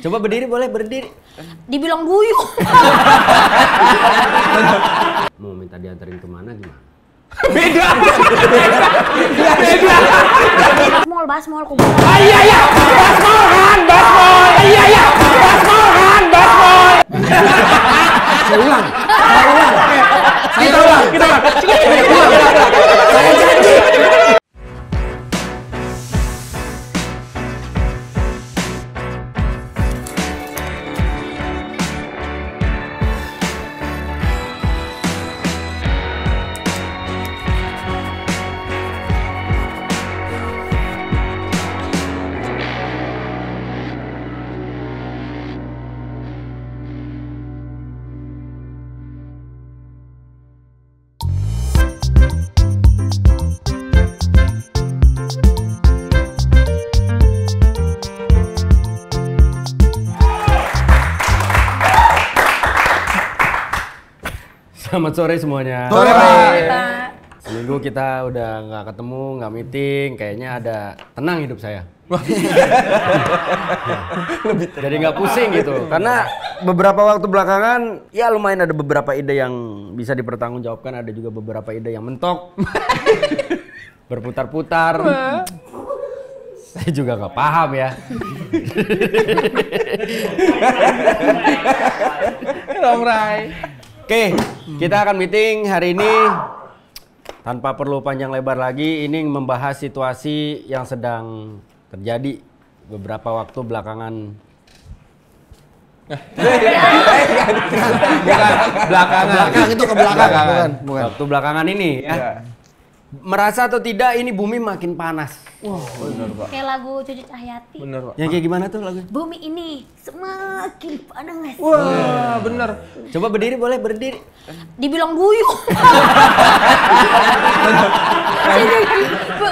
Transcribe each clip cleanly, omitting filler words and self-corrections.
Coba berdiri, boleh berdiri. Dibilang duyung. Mau minta diantarin kemana gimana? Beda. Basmol. Iya. Basmol. Iya. Basmol. Saya ulang. Kita ulang. Saya janji. Selamat sore semuanya. Sore, Pak. Seminggu kita udah nggak ketemu, nggak meeting, kayaknya ada tenang hidup saya. Jadi nggak pusing gitu. Karena beberapa waktu belakangan, ya lumayan ada beberapa ide yang bisa dipertanggungjawabkan, ada juga beberapa ide yang mentok, berputar-putar. Saya juga nggak paham ya. Oke, kita akan meeting hari ini tanpa perlu panjang lebar lagi. Ini membahas situasi yang sedang terjadi beberapa waktu belakangan. Belakang itu ke belakang. Bukan. Waktu belakangan ini ya. Merasa atau tidak ini bumi makin panas. Wah, benar, Pak. Kayak lagu Cucu Cahyati. Benar, Pak. Yang kayak gimana tuh lagunya? Bumi ini semakin panas. Wah, benar. Coba berdiri, boleh berdiri. Dibilang duyung.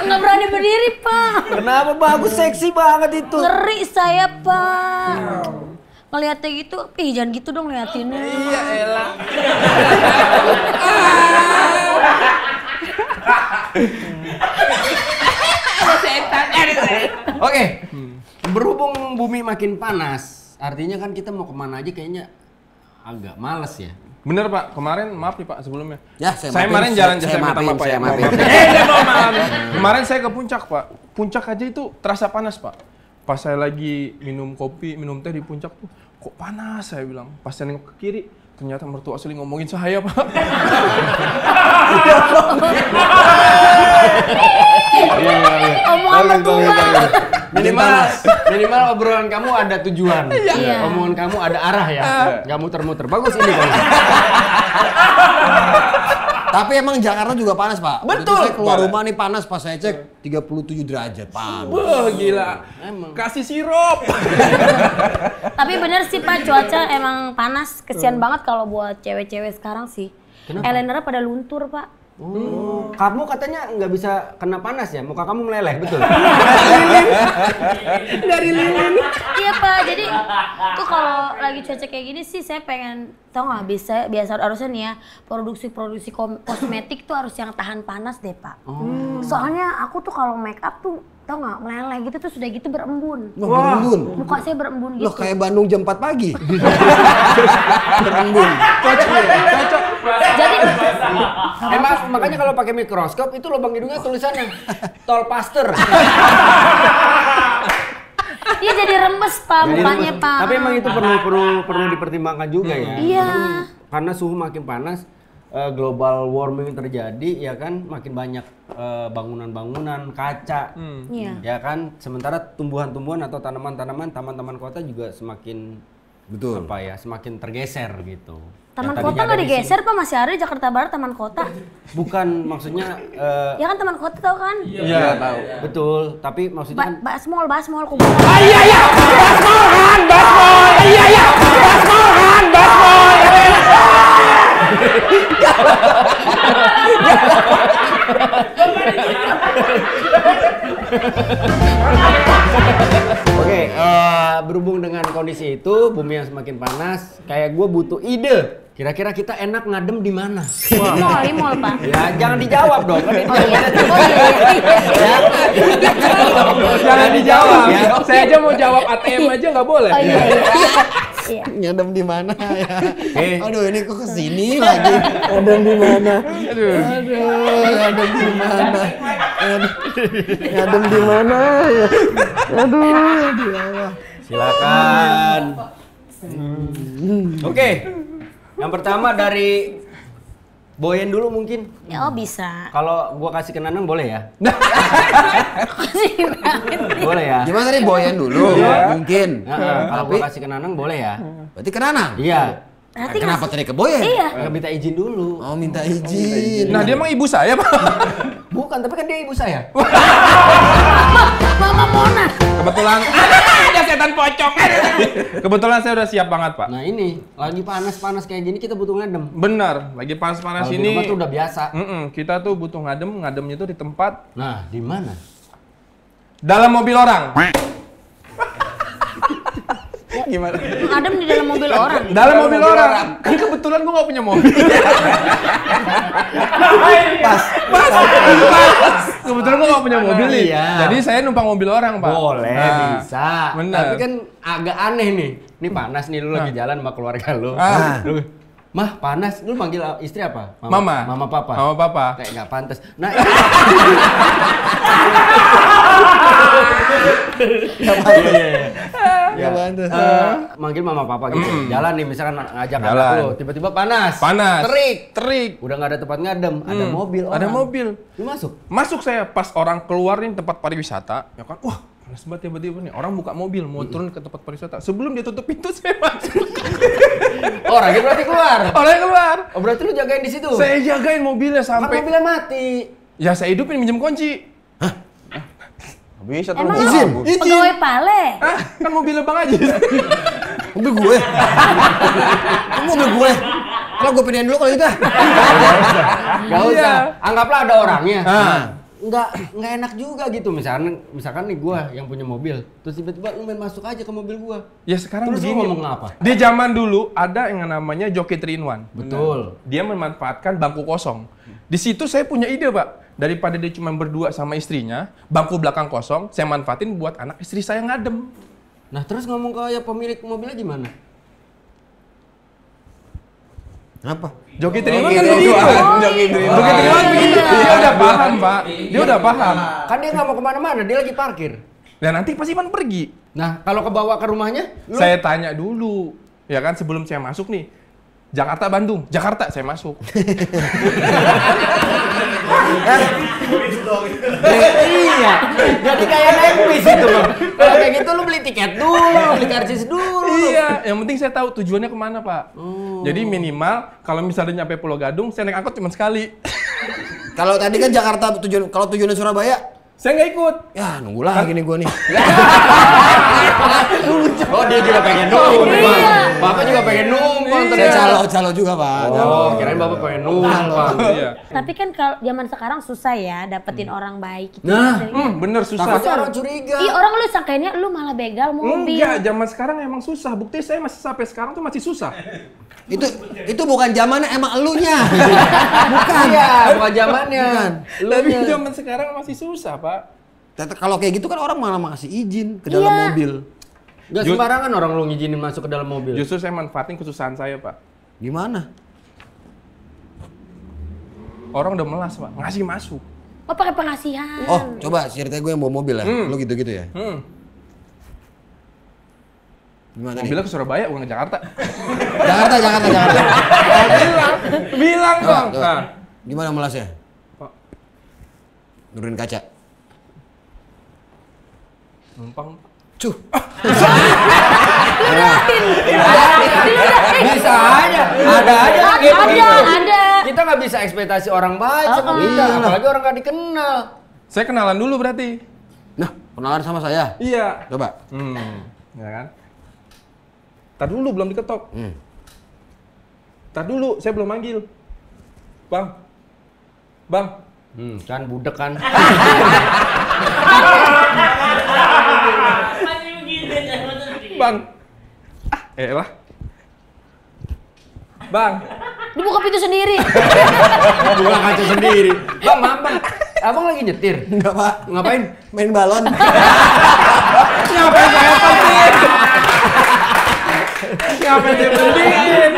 Nggak berani berdiri, Pak. Kenapa bagus, seksi banget itu. Ngeri saya, Pak. Ngeliatnya gitu, jangan gitu dong liatinnya. Iya, elah. Oke, berhubung bumi makin panas, artinya kan kita mau kemana aja kayaknya agak males ya. Bener, Pak. Kemarin maaf nih, Pak, sebelumnya. Ya, saya kemarin jalan-jalan minta maaf, Pak. saya maafin. Kemarin saya ke puncak, Pak. Puncak aja itu terasa panas, Pak. Pas saya lagi minum kopi, minum teh di puncak tuh, kok panas saya bilang. Pas saya nengok ke kiri, ternyata mertua asli ngomongin saya, Pak. Omongan mertua. Minimal obrolan kamu ada tujuan. Iya. Omongan kamu ada arah ya. Gak muter-muter. Bagus ini kamu. Tapi emang Jakarta juga panas, Pak. Betul. Waktu saya keluar rumah nih panas, pas saya cek 37 derajat, panas. Wah, gila. Emang. Kasih sirup. Tapi bener sih, Pak, cuaca emang panas. Kesian banget kalau buat cewek-cewek sekarang sih. Eyelinernya pada luntur, Pak. Kamu katanya nggak bisa kena panas ya? Muka kamu meleleh, betul? Dari lilin. Iya, Pak. Jadi tuh kalau lagi cuaca kayak gini sih saya pengen, tau nggak, biasa harusnya nih ya, produksi kosmetik tuh harus yang tahan panas deh, Pak. Soalnya aku tuh kalau make up tuh tau nggak, meleleh gitu tuh sudah gitu berembun. Wah, berembun. Muka saya berembun gitu. Loh, kayak Bandung jam 4 pagi. Berembun. Cocok. Jadi Emang makanya kalau pakai mikroskop itu lubang hidungnya tulisannya tol Pasteur. dia jadi remes, Pak, mukanya, Pak. Tapi emang itu perlu dipertimbangkan juga ya. Iya. Karena suhu makin panas, global warming terjadi, ya kan, makin banyak bangunan-bangunan kaca, Iya. ya kan. Sementara tumbuhan-tumbuhan atau tanaman-tanaman taman-taman kota juga semakin Betul. apa ya, semakin tergeser gitu. Taman Yang kota tadinya nggak ada di digeser, Pak, masih ada di Jakarta Barat taman kota. sini. Bukan, maksudnya Ya kan taman kota tau kan? Iya, tahu. betul, tapi maksudnya kan Basmol. Iya. Basmol. Iya. Basmol. Oke, berhubung dengan kondisi itu, bumi yang semakin panas, kayak kayak gue butuh ide. Kira-kira kita enak ngadem di mana? Di mall, Pak. Ya jangan dijawab dong kan itu. Oh iya. Jangan dijawab. Ya. Saya aja mau jawab ATM aja nggak boleh. Oh iya. Iya. Ngadem di mana ya? Eh. Aduh, ini kok kesini lagi. Ngadem di mana? Aduh. Ngadem di mana? Ngadem di mana ya? Aduh, ya Allah. Silakan. Oke. Yang pertama dari Boyen dulu mungkin. Ya, oh bisa. Kalau gua kasih ke Nanang boleh ya? Kasih banget. Boleh ya? Gimana tadi Boyan dulu? Mungkin. Kalau Tapi gua kasih ke Nanang boleh ya? berarti ke Nanang? Iya. Berarti Kenapa tadi ke Boyan? Iya. Minta izin dulu. Oh, minta izin. Nah dia emang ibu saya Pak. Bukan, tapi kan dia ibu saya. Mama Mona. Kebetulan ada setan pocong. Kebetulan saya udah siap banget Pak. Nah ini lagi panas-panas kayak gini kita butuh ngadem. Benar, lagi panas-panas Kalau di ini. rumah tuh udah biasa. Kita tuh butuh ngademnya tuh di tempat Nah, di mana? dalam mobil orang. Gimana? Adem di dalam mobil orang. Dalam mobil orang. Kan kebetulan gua nggak punya mobil. Pas. Kebetulan gua nggak punya mobil nih. Iya. Jadi saya numpang mobil orang Pak. Boleh, Nah, bisa. bener. Tapi kan agak aneh nih. Ini panas nih, lu lagi jalan sama keluarga lu. Lu, Mah, panas. Lu manggil istri apa? Mama. Mama papa. Mama papa. Kayak nggak pantas. Nah, Ya, pantas. manggil mama papa gitu. Jalan nih misalkan ngajak Jalan. anak lu, tiba-tiba panas. Panas. Terik. Terik. Udah nggak ada tempat ngadem, ada mobil orang. Ada mobil. Lu masuk. Masuk saya pas orang keluar nih tempat pariwisata, ya kan. Wah, panas banget tiba-tiba nih. Orang buka mobil mau turun ke tempat pariwisata. Sebelum dia tutup pintu saya masuk. Orangnya berarti keluar. Orangnya keluar. Oh, berarti lu jagain di situ. Saya jagain mobilnya Kan sampai mobilnya mati. ya saya hidupin minjem kunci. Bisa tuh. Emang Izin. lu pegawai Pale. Kan mobilnya Bang Ajis. Mobil gue. Kamu mobil gue. Kalau gue pindahin dulu kalau gitu. Gak usah. Iya. Anggaplah ada orangnya. Ah. Nggak enak juga gitu. Misalkan nih gua yang punya mobil, terus tiba-tiba lu main masuk aja ke mobil gua. Ya sekarang Terus lu begini. ngomong apa? Di zaman dulu ada yang namanya joki 3-in-1. Betul. Dia memanfaatkan bangku kosong. Di situ saya punya ide, Pak. Daripada dia cuma berdua sama istrinya, bangku belakang kosong, saya manfaatin buat anak istri saya ngadem. Nah terus ngomong ke ya pemilik mobilnya gimana? Apa? Joki 3-in-1 kan begitu. Joki 3-in-1 begitu. Dia udah paham, Pak. Dia udah paham. Kan dia nggak mau kemana-mana, dia lagi parkir. Dan nanti pasti Ivan pergi. Nah kalau kebawa ke rumahnya, lu Saya tanya dulu, ya kan sebelum saya masuk nih. Jakarta, Bandung. Jakarta saya masuk. iya. Jadi kayak naik bis itu loh. Kalau kayak gitu lu beli tiket dulu, beli karcis dulu. Iya, yang penting saya tahu tujuannya kemana, Pak. Jadi minimal kalau misalnya nyampe Pulau Gadung, saya naik angkot cuma sekali. Kalau tadi kan Jakarta kalau tujuannya Surabaya, Saya nggak ikut. ya nunggu lagi nih gue nih. Oh dia juga pengen numpang. Bapak juga pengen numpang. Saya calo juga Pak. Oh kirain bapak pengen numpang. Iya. Tapi kan kalau zaman sekarang susah ya dapetin orang baik gitu. Nah, Bener susah. takutnya orang curiga. Iya orang lu sangkanya lu malah begal mobil. Enggak, zaman sekarang emang susah. Bukti saya masih sampai sekarang tuh masih susah. Itu bukan zamannya, emang elunya. Bukan. Iya, bukan zamannya. Tapi zaman sekarang masih susah, Pak. Kalau kayak gitu kan orang malah ngasih izin ke dalam Iya. mobil. Gak sembarangan orang lu ngizinin masuk ke dalam mobil. Justru saya manfaatin kesusahan saya, Pak. Gimana? Orang udah melas, Pak. Ngasih masuk. Oh pakai pengasihan. Oh, coba ceritanya gue yang bawa mobil ya. Lu gitu-gitu ya. Gimana nih? Mobilnya ke Surabaya, bukan ke Jakarta. Jakarta. Bilang dong. Coba. Nah, Gimana melasnya? Pak. Nurunin kaca. numpang. Cuh. Bisa aja. Ada aja. gitu. Ada. Kita nggak bisa ekspektasi orang baik sama kita. Apalagi orang nggak dikenal. Saya kenalan dulu berarti. Nah, kenalan sama saya. Iya. Coba. Ya kan? Tar dulu belum diketok. Tar dulu, saya belum manggil. Bang. Kan budek kan. Bang. Elah. Bang. Dibuka pintu sendiri. Buka kaca sendiri. Bang, maaf bang. Abang lagi nyetir? Enggak, Pak. Ngapain? Main balon. Ngapain saya penting? Ngapain saya pentingin?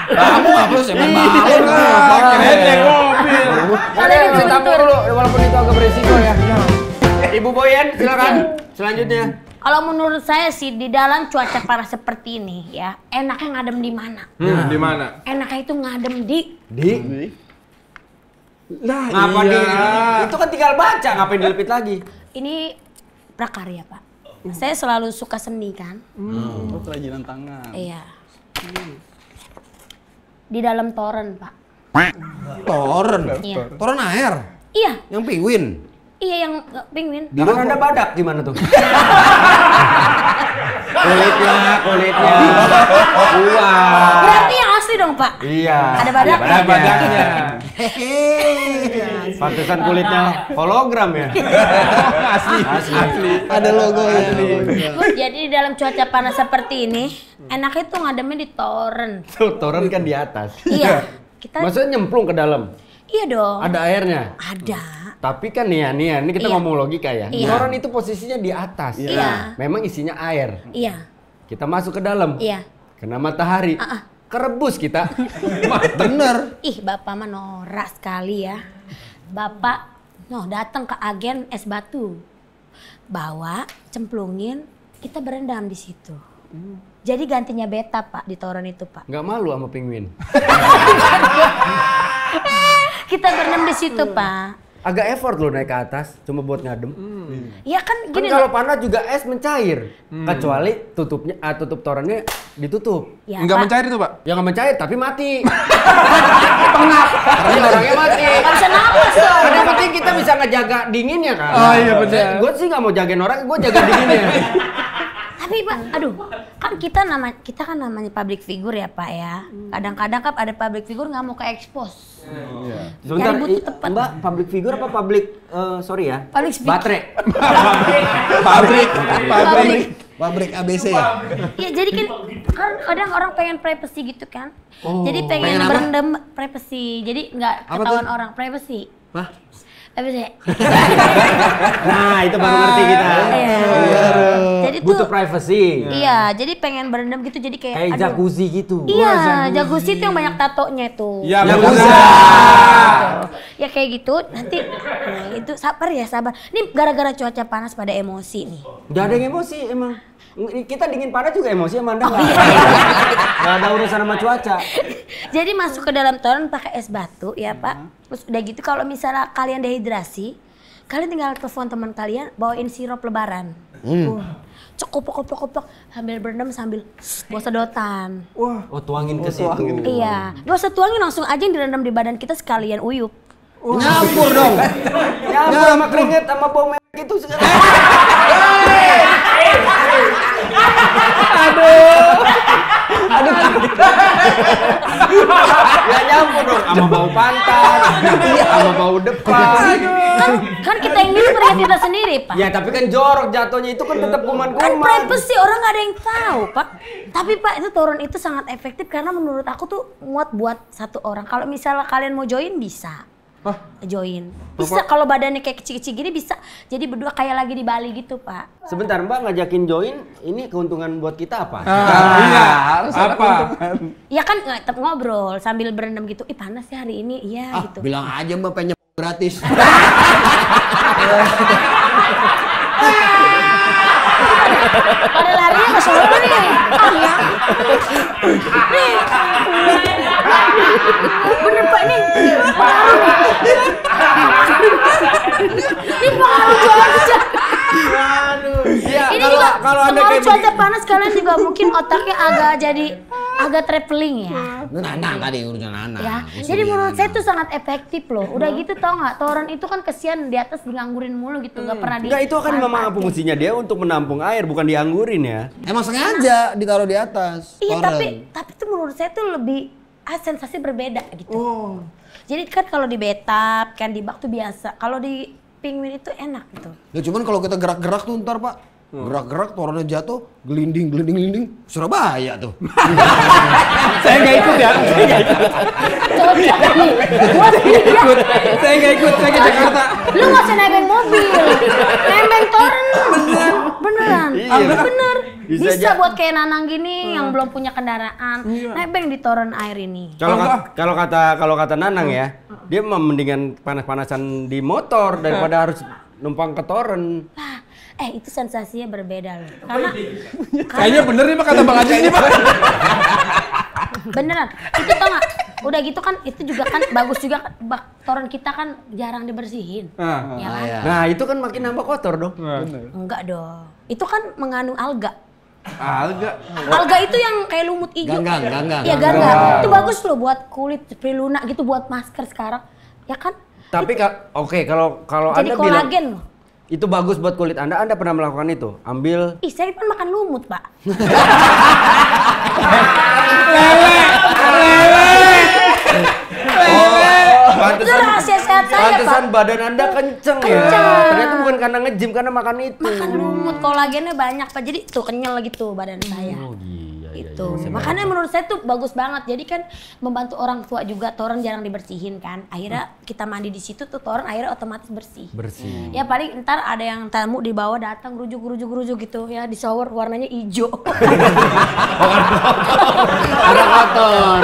Kamu apa sih main balon? Kirain naik mobil. Ada saya tampung dulu, walaupun itu agak beresiko ya. Ibu Boyen, silakan. Selanjutnya. Kalau menurut saya sih di dalam cuaca panas seperti ini ya, enaknya ngadem di mana? Di mana? Enaknya itu ngadem di Lah, Ngapa iya. Itu kan tinggal baca, ngapain dilepit lagi? ini prakarya, Pak. Saya selalu suka seni kan? Oh, kerajinan tangan. Iya. Di dalam toren, Pak. Toren. Iya. Toren air. Iya, Yang penguin. iya yang penguin. Di mana Anda badak gimana tuh? kulitnya. Wah. Berarti yang asli dong, Pak. Iya. Ada badaknya. Ada badaknya. Hehehe. Pantesan kulitnya hologram ya. Asli. Ada logonya. Bu, jadi di dalam cuaca panas seperti ini, enaknya tuh ngademnya di toren. Tuh, toren kan di atas. Iya. Kita Maksudnya nyemplung ke dalam. iya dong. Ada airnya. Ada. Tapi kan nih ya, ini kita Iya. ngomong logika ya. Iya. Toren itu posisinya di atas. Iya. Memang isinya air. Iya. Kita masuk ke dalam. Iya. Kena matahari. Kerebus kita. Bener. Ih, Bapak mah norak sekali ya. Bapak datang ke agen es batu. Bawa, cemplungin, kita berendam di situ. Jadi gantinya beta, Pak, di toren itu, Pak. Nggak malu sama penguin. Kita berendam di situ, Pak. Agak effort loh naik ke atas, cuma buat ngadem. Ya kan Kan gini kalau loh. panas juga es mencair. Kecuali tutup torennya ditutup. Ya, Enggak Pak. mencair itu, Pak? Ya nggak mencair tapi mati. Pengap. Karena orangnya mati. Nggak bisa napas dong. Kan yang penting kita bisa ngejaga dinginnya kan. Oh, iya, benar. Gue sih nggak mau jagain orang, gue jaga dinginnya. Tapi Pak, aduh, kan kita kan namanya public figure ya Pak ya. Kadang-kadang kan ada public figure nggak mau ke expose. Sebentar, Yang ribut tuh tepat. Mbak, public figure apa public, sorry ya? Public speak. Baterai. Pabrik ABC ya? Iya, jadi kan kadang orang pengen privacy gitu kan. Jadi pengen pengen apa? berendam privacy. Jadi nggak Apa ketahuan tuh? orang privacy. Hah? Privacy. Nah, itu baru ngerti kita. Iya. Jadi tuh Butuh privacy. iya, jadi pengen berendam gitu jadi kayak Kayak aduh. jacuzzi gitu. Iya, jacuzzi itu yang banyak tatonya itu. Ya, Yakuza. Ya kayak gitu, nanti itu sabar ya sabar. Ini gara-gara cuaca panas pada emosi nih. Udah ada yang emosi emang. Kita dingin panas juga emosi sama Anda nggak? Nggak ada urusan sama cuaca. Jadi masuk ke dalam toren pakai es batu ya Pak. Terus udah gitu kalau misalnya kalian dehidrasi, kalian tinggal telepon teman kalian bawain sirup lebaran. Kopok sambil berendam sambil bawa sedotan. Oh, tuangin ke situ. Iya, gak usah tuangin langsung aja yang direndam di badan kita sekalian uyup. Nyampur dong. Ya ampun, sama keringet sama bau merek itu segala. Ya nyampur dong sama bau pantat, sama bau depan. Kan kita yang minum keringat kita sendiri Pak. Ya tapi kan jorok jatuhnya itu kan tetap Kan kuman-kuman. privacy orang nggak ada yang tahu Pak. Tapi Pak itu toren itu sangat efektif karena menurut aku tuh muat buat satu orang. Kalau misalnya kalian mau join bisa. Join. Bisa kalau badannya kayak kecil-kecil gini bisa. Jadi berdua kayak lagi di Bali gitu Pak. Sebentar Mbak ngajakin join, ini keuntungan buat kita apa? Iya, harus apa? Ya kan tetap ngobrol sambil berendam gitu. Ih panas ya hari ini. Iya gitu. Bilang aja Mbak pengen gratis. Pada larinya ke Solo nih. Iya. Nih. Bener Pak nih. Ini pengaruh cuaca. Ya, Ini juga kalau Anda pengaruh kayak cuaca panas kalian juga mungkin otaknya agak traveling ya. Itu Nana tadi urusan Nana. Ya, jadi menurut saya itu sangat efektif loh. Udah gitu tau nggak, toren itu kan kesian di atas nganggurin mulu gitu, nggak pernah di. Enggak, itu kan memang fungsinya dia untuk menampung air, bukan dianggurin ya. Emang sengaja ditaruh di atas. Iya, toren. tapi itu menurut saya tuh lebih sensasi berbeda gitu. Jadi kan kalau di betap, kan di bak tuh biasa. Kalau di penguin itu enak gitu. Ya cuman kalau kita gerak-gerak tuh ntar Pak. Gerak-gerak torennya jatuh, gelinding Surabaya tuh. Saya nggak ikut ya. Cocok nih. Buat dia. Saya nggak ikut, saya ke Jakarta. Lu nggak usah nebeng mobil, nebeng toren. Beneran. Bener. Bisa buat kayak Nanang gini yang belum punya kendaraan, nebeng di toren air ini. Kalau kata Nanang ya, dia mendingan panas-panasan di motor daripada harus numpang ke toren. Itu sensasinya berbeda loh. Karena Kayaknya bener nih Pak kata Bang Ajis nih Pak. beneran. Itu tau gak? Udah gitu kan, itu juga kan bagus juga kan, toren kita kan jarang dibersihin. Ya kan? Nah itu kan makin nambah kotor dong. Enggak dong. Itu kan mengandung alga. Alga. Alga itu yang kayak lumut hijau. Ganggang. Iya ganggang. Itu bagus loh buat kulit seperti lunak gitu, buat masker sekarang. Ya kan? Tapi oke, kalau Jadi Anda bilang kolagen loh. itu bagus buat kulit Anda pernah melakukan itu? Ambil Saya kan makan lumut, Pak. Itu rahasia sehat saya, Pak. pantesan badan Anda kenceng ya. Ternyata bukan karena nge-gym, karena makan itu. Makan lumut, kolagennya banyak, Pak. Jadi tuh kenyal gitu badan saya. Itu. Makanya menurut saya tuh bagus banget. Jadi kan membantu orang tua juga, toren jarang dibersihin kan. Akhirnya kita mandi di situ tuh toren akhirnya otomatis bersih. Bersih. Ya paling ntar ada yang tamu di bawah datang rujuk gitu ya, di shower warnanya hijau. Ada kotor.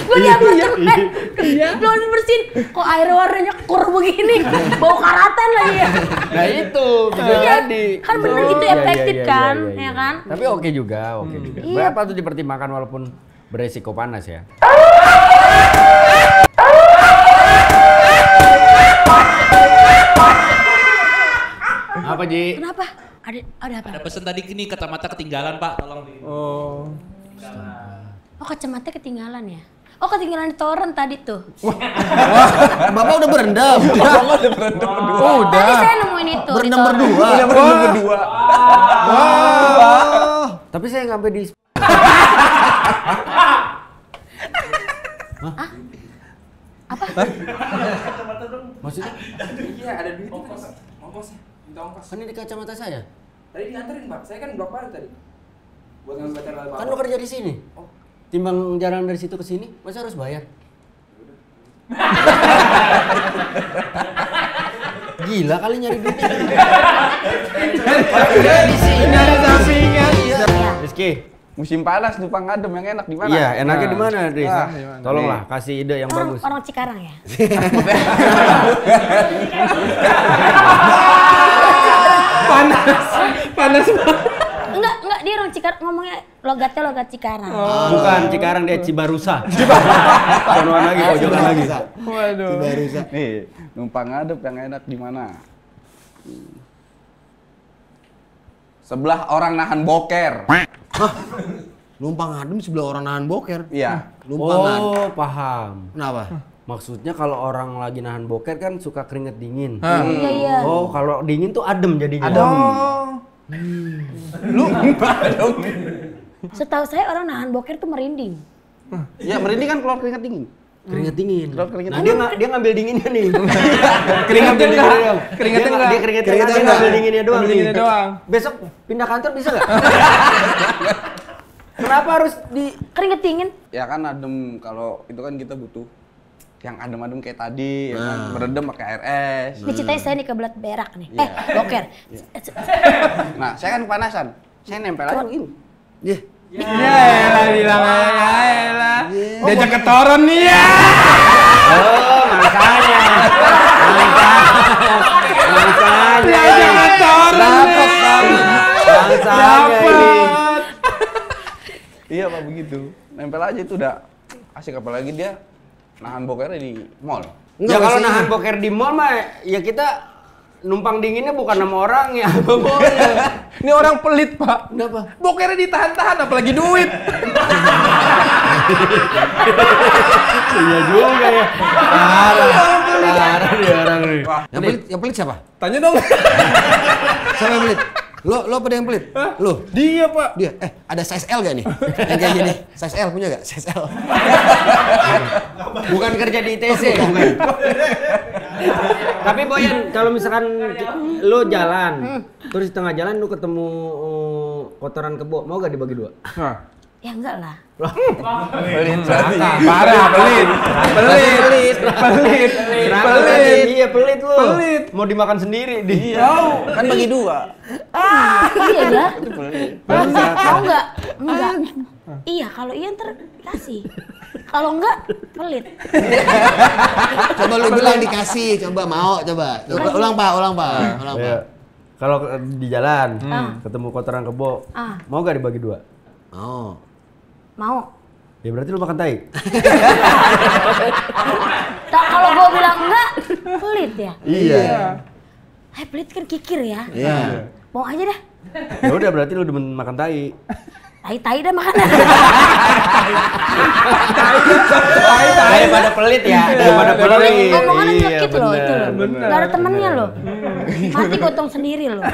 Gue belum dibersihin, kok airnya warnanya kur begini, bau karatan lagi ya. Nah itu bisa Iya, jadi. kan bener itu Iya, efektif iya, kan, iya, iya. ya kan? Tapi oke juga. Iya. Berapa tuh dipertimbangkan walaupun beresiko panas ya. Apa Ji? Kenapa? Ada apa? Ada pesan tadi ini kacamata ketinggalan Pak, tolong di. Oh. Oh kacamata ketinggalan ya? Oh ketinggalan di toren tadi tuh. Bapak udah berendam. Tadi saya nemuin itu di Berendam toren. berdua. Tapi saya nggak sampai di. Apa? Maksudnya? Iya ada duit ongkosnya, minta ongkos. Kan ini di kacamata saya. Tadi dianterin Pak, saya kan blok baru tadi. Buat ngambil baca lalu. Kan lo kerja di sini. Timbang jalan dari situ ke sini, masa harus bayar? Gila kali nyari duitnya. Di sini ada sampingan. Rizky. Musim panas numpang adem yang enak di mana? Iya, enaknya di mana, Riz? Nah, Tolonglah kasih ide yang bagus. Orang Cikarang ya? Panas banget. Enggak, dia orang Cikarang, ngomongnya logatnya logat Cikarang. Bukan Cikarang, dia Cibarusa. Sonoan lagi, pojokan lagi. Waduh. Nih, numpang adem yang enak di mana? Sebelah orang nahan boker. Numpang adem sebelah orang nahan boker. Iya. Numpangan. Oh, paham. Kenapa? Maksudnya kalau orang lagi nahan boker kan suka keringet dingin. Iya. Oh, kalau dingin tuh adem jadinya. Lu adem. Setahu saya orang nahan boker tuh merinding. Ya merinding kan keluar keringat dingin. Keringet dingin. Keluar keringat Nah, dia ngambil dinginnya nih. Keringetnya enggak. Dia Keringetnya enggak. keringetnya dia ngambil dinginnya doang. Ngambil dinginnya nih. doang. Besok pindah kantor bisa nggak? Kenapa harus di Keringet dingin? Ya kan adem, kalau itu kan kita butuh yang adem-adem kayak tadi, ya kan? Berendam pakai air es. Ini ceritanya saya nih kebelat berak nih. Iya. Boker. Nah, saya kan kepanasan. Saya nempel aja begini. Ya elah bilang aja. Diajak ke toren nih ya. Oh, makanya. Diajak ke toren. Dapat. Iya Pak, begitu. Nempel aja itu udah asik, apalagi dia nahan bokernya di mall. Ya kalau nahan boker di mall mah ya kita numpang dinginnya bukan sama orang ya. Ini orang pelit Pak. Kenapa? Bokernya ditahan-tahan apalagi duit. Iya juga ya. Parah dia orang nih. Yang pelit siapa? Tanya dong. Siapa yang pelit? Lo apa yang pelit? Lo? Dia Pak. Dia. Ada size L gak nih? Yang kayak gini. Size L punya gak? Size L. Bukan kerja di ITC, bukan. Tapi Boyan, kalau misalkan lu jalan, terus di tengah jalan lu ketemu kotoran kebo, mau gak dibagi dua? Nah, Ya enggak lah. Pelit berarti. Parah, pelit. Iya pelit lu. Mau dimakan sendiri di. Kan bagi 2. Iya ya. Itu pelit. Tahu enggak? Enggak. Iya, kalau iya ntar kasih. Kalau enggak, pelit. Coba lu bilang dikasih, coba mau, coba. Ulang Pak. Iya. Kalau di jalan ketemu kotoran kebo, mau gak dibagi 2? Mau. Ya berarti lu makan tai. Kalau gua bilang enggak, pelit ya. Iya. Hai, pelit kan kikir ya. Iya. Mau aja dah. Ya udah berarti lu demen makan tai. Tai dah makan. Daripada pelit ya, daripada pelit. Ngomongannya Iya, nyelekit loh itu loh. bener. Gak ada temennya loh. Mati gotong sendiri loh.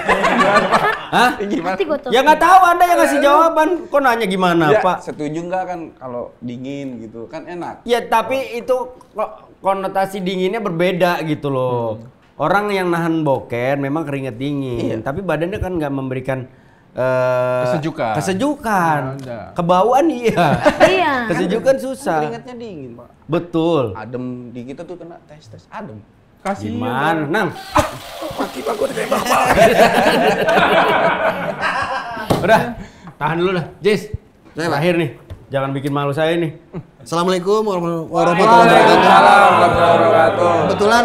Hah? Mati gotong. Ya nggak tahu, Anda yang ngasih jawaban. Kok nanya gimana, Ya, Pak? setuju nggak kan kalau dingin gitu kan enak. Ya tapi itu konotasi dinginnya berbeda gitu loh. Orang yang nahan boker memang keringet dingin, tapi badannya kan nggak memberikan Kesejukan. kesejukan. Ada. Kebauan iya. Iya. Kesejukan susah. Keringetnya dingin, Pak. Betul. Adem di kita tuh kena tes adem. Kasih. Gimana, Nang? Udah, tahan dulu dah, Jis. Terakhir nih, jangan bikin malu saya nih. Assalamualaikum warahmatullahi wabarakatuh. Kebetulan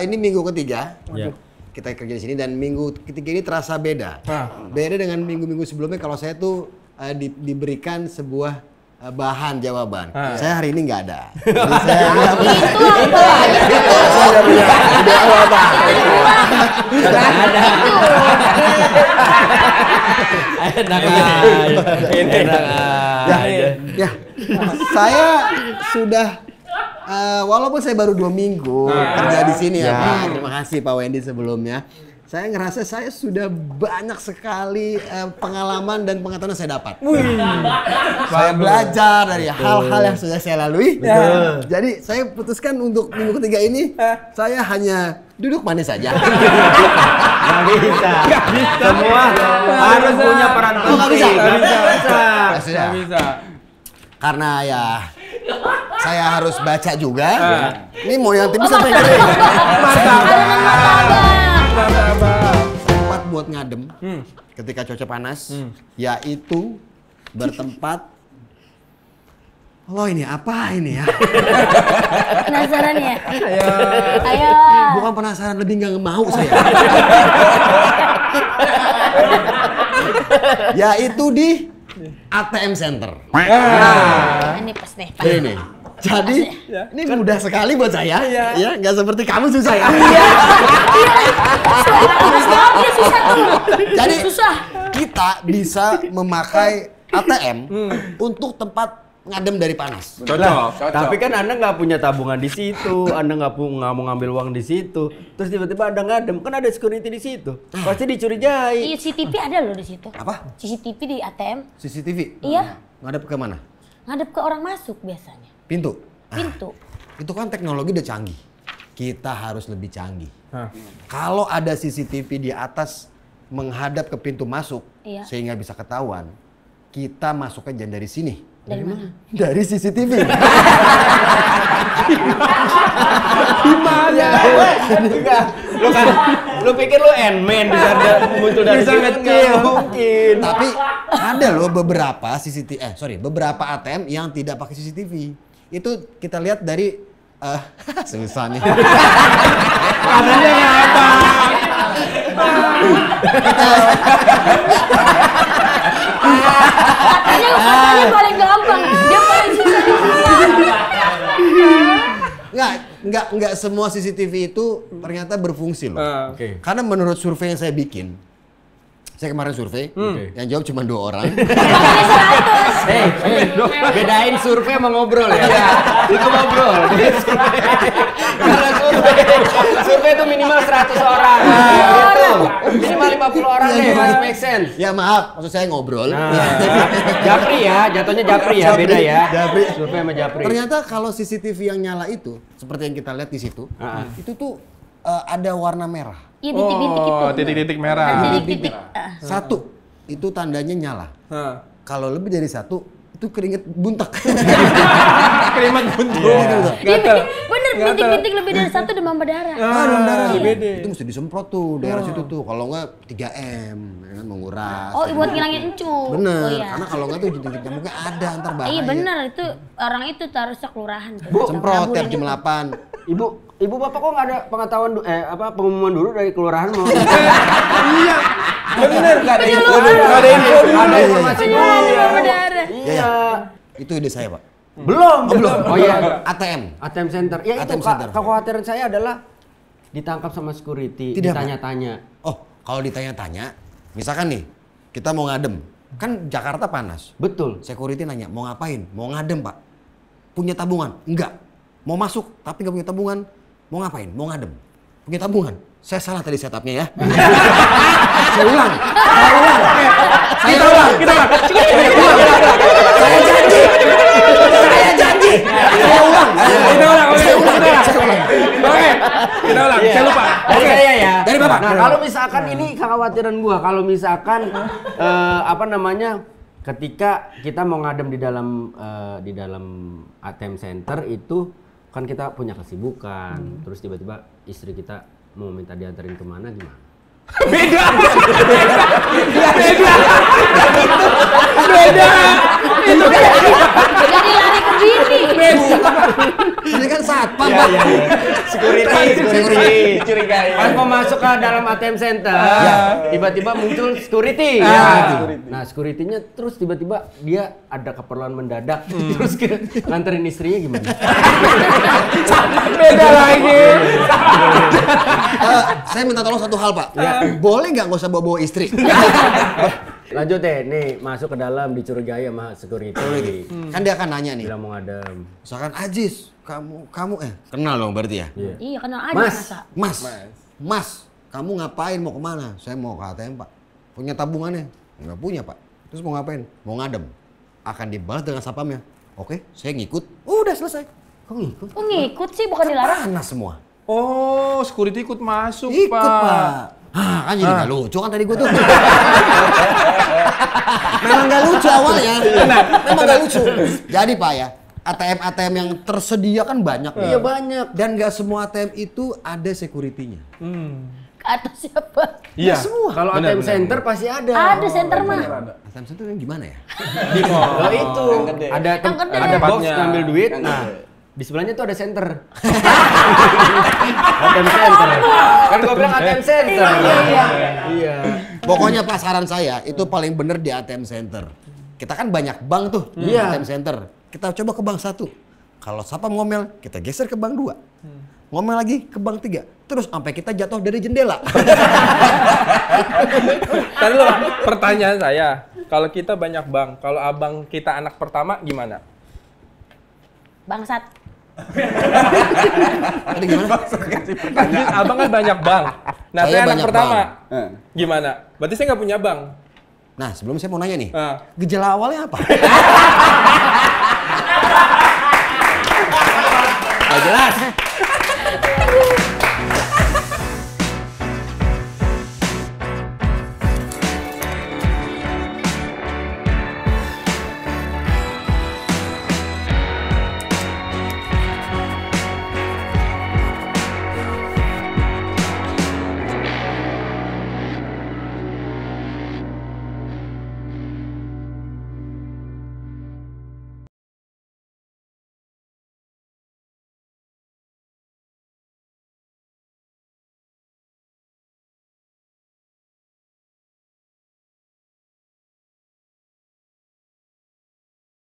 ini minggu ketiga. Ya. Kita kerja di sini dan minggu ketiga ini terasa beda. Beda dengan minggu-minggu sebelumnya kalau saya tuh diberikan sebuah bahan jawaban. Saya hari ini nggak ada. Jadi saya saya sudah walaupun saya baru 2 minggu kerja di sini ya Pak. Terima kasih Pak Wendy sebelumnya. Saya ngerasa saya sudah banyak sekali pengalaman dan pengetahuan yang saya dapat. Saya belajar dari hal-hal yang sudah saya lalui. Jadi saya putuskan untuk minggu ketiga ini saya hanya duduk manis saja. Nggak bisa. Semua harus punya peran penting. nggak bisa. Nggak bisa. Karena ya saya harus baca juga. Ini mau yang tipis sampai kering. Tempat buat ngadem ketika cuaca panas, yaitu bertempat. Ini apa ini ya? Penasaran ya? Ayo. Bukan penasaran, lebih nggak mau saya. Yaitu di ATM Center. Ini pas deh. Ini. Jadi ini mudah sekali buat saya, ya nggak seperti kamu susah ya. Jadi kita bisa memakai ATM untuk tempat ngadem dari panas. Cocok. Tapi kan Anda nggak punya tabungan di situ, Anda nggak mau ngambil uang di situ, terus tiba-tiba Anda ngadem, kan ada security di situ, pasti dicurigai. Iya, CCTV ada loh di situ. Apa? CCTV di ATM. CCTV? Iya. Ngadep ke mana? Ngadep ke orang masuk biasanya. Pintu? Pintu. Itu kan teknologi udah canggih. Kita harus lebih canggih. Kalau ada CCTV di atas menghadap ke pintu masuk, sehingga bisa ketahuan, kita masuknya jangan dari sini. Dari mana? Dari CCTV. Gimana? Enggak. Lu pikir lu Ant-Man bisa muncul dari Bisa situ? kecil. Nggak mungkin. Tapi ada loh beberapa ATM yang tidak pakai CCTV. Itu kita lihat dari susah nih. Katanya apa? Katanya paling gampang. Dia paling susah. Enggak semua CCTV itu ternyata berfungsi loh. Oke. Karena menurut survei yang saya bikin, saya kemarin survei, yang jawab cuma 2 orang. Bedain survei sama ngobrol ya. Itu ngobrol. Karena survei itu minimal 100 orang. Gitu. Minimal 50 orang deh, masih make sense. Ya maaf, maksud saya ngobrol. Japri ya, jatuhnya Japri ya, beda ya. Japri. Survei sama Japri. Ternyata kalau CCTV yang nyala itu, seperti yang kita lihat di situ, itu tuh ada warna merah. Iya, bintik-bintik itu. Titik-titik merah. Titik-titik. 1 itu tandanya nyala. Kalau lebih dari 1 itu keringet buntek. Keringat buntu. Iya, bener, bintik-bintik lebih dari 1 demam berdarah. Demam darah. Beda. Itu mesti disemprot tuh daerah situ tuh. Kalau enggak 3M, ya kan menguras. Oh, buat ngilangin encu. Bener, Oh, iya. karena kalau enggak tuh jentik nyamuknya ada ntar bahaya. Iya bener, itu orang itu harusnya kelurahan. Semprot tiap jam Taburin 8. Ibu bapak kok nggak ada pengetahuan pengumuman dulu dari kelurahan mau? Iya. Bener, nggak ada info Penyuluhan. dulu. Nggak ada info dulu. Ada informasi dulu. demam berdarah. Iya. Itu ide saya, Pak. Belum. Oh iya. ATM. ATM center. Ya itu ATM center. kekhawatiran saya adalah ditangkap sama security, Tidak, Pak. ditanya-tanya. Oh, kalau ditanya-tanya, misalkan nih, kita mau ngadem. Kan Jakarta panas. Betul. Security nanya, mau ngapain? Mau ngadem, Pak. Punya tabungan? Enggak. Mau masuk, tapi nggak punya tabungan. Mau ngapain? Mau ngadem. Punya tabungan. Saya salah tadi setupnya ya. Saya ulang. Saya ulang. Saya janji. Saya ulang. Oke, kita ulang. Saya lupa. Dari saya ya. Dari Bapak. Nah, kalau misalkan ini kekhawatiran gua, kalau misalkan ketika kita mau ngadem di dalam ATM center itu kan kita punya kesibukan, terus tiba-tiba istri kita mau minta diantarin kemana gimana? Jadi lari ke bini. Ini kan satpam, Pak. Security. Curigai. Pas mau masuk ke dalam ATM center, tiba-tiba muncul security. Nah, security-nya terus tiba-tiba dia ada keperluan mendadak, terus nganterin istrinya gimana? Beda lagi. Saya minta tolong satu hal, Pak. Boleh nggak usah bawa-bawa istri? Lanjut deh, nih masuk ke dalam dicurigai sama security. Kan dia akan nanya nih. Bilang mau ngadem. Misalkan Ajis, kamu kenal dong berarti ya? Iya, kenal aja Mas. masa. Mas, kamu ngapain? Mau kemana? Saya mau ke ATM, Pak. Punya tabungannya? Nggak punya, Pak. Terus mau ngapain? Mau ngadem. Akan dibalas dengan sapamnya. Oke, saya ngikut. Udah selesai. Kok ngikut? Kok ngikut sih, bukan dilarang? Panas semua. Oh, security ikut masuk, Ikut, Pak. Pak. Kan jadi nggak lucu kan tadi gue tuh. Memang nggak lucu awalnya. Memang nggak lucu. Jadi Pak ya, ATM yang tersedia kan banyak. Iya banyak. Dan nggak semua ATM itu ada security-nya. Ke atas siapa? Iya. Semua. Kalau Benar, ATM benar, center pasti ada. Ada center mah. ATM center yang gimana ya? Di mall. Oh itu. Ada Yang gede. ada box Tempatnya. ngambil duit. Nah, di sebelahnya tuh ada center. ATM center. Kan gua bilang ATM center. Iya. Pokoknya Pak saran saya itu paling bener di ATM center. Kita kan banyak bank tuh di Iya. ATM center. Kita coba ke bank 1. Kalau sapam ngomel, kita geser ke bank 2. Ngomel lagi ke bank 3. Terus sampai kita jatuh dari jendela. Tadi lo pertanyaan saya, kalau kita banyak bank, kalau abang kita anak pertama gimana? Bangsat. Tadi gimana? Kan abang kan banyak bank. Nah, Saya saya anak banyak pertama. bank. Gimana? Berarti saya nggak punya bank. Nah sebelum saya mau nanya nih, Ah. gejala awalnya apa?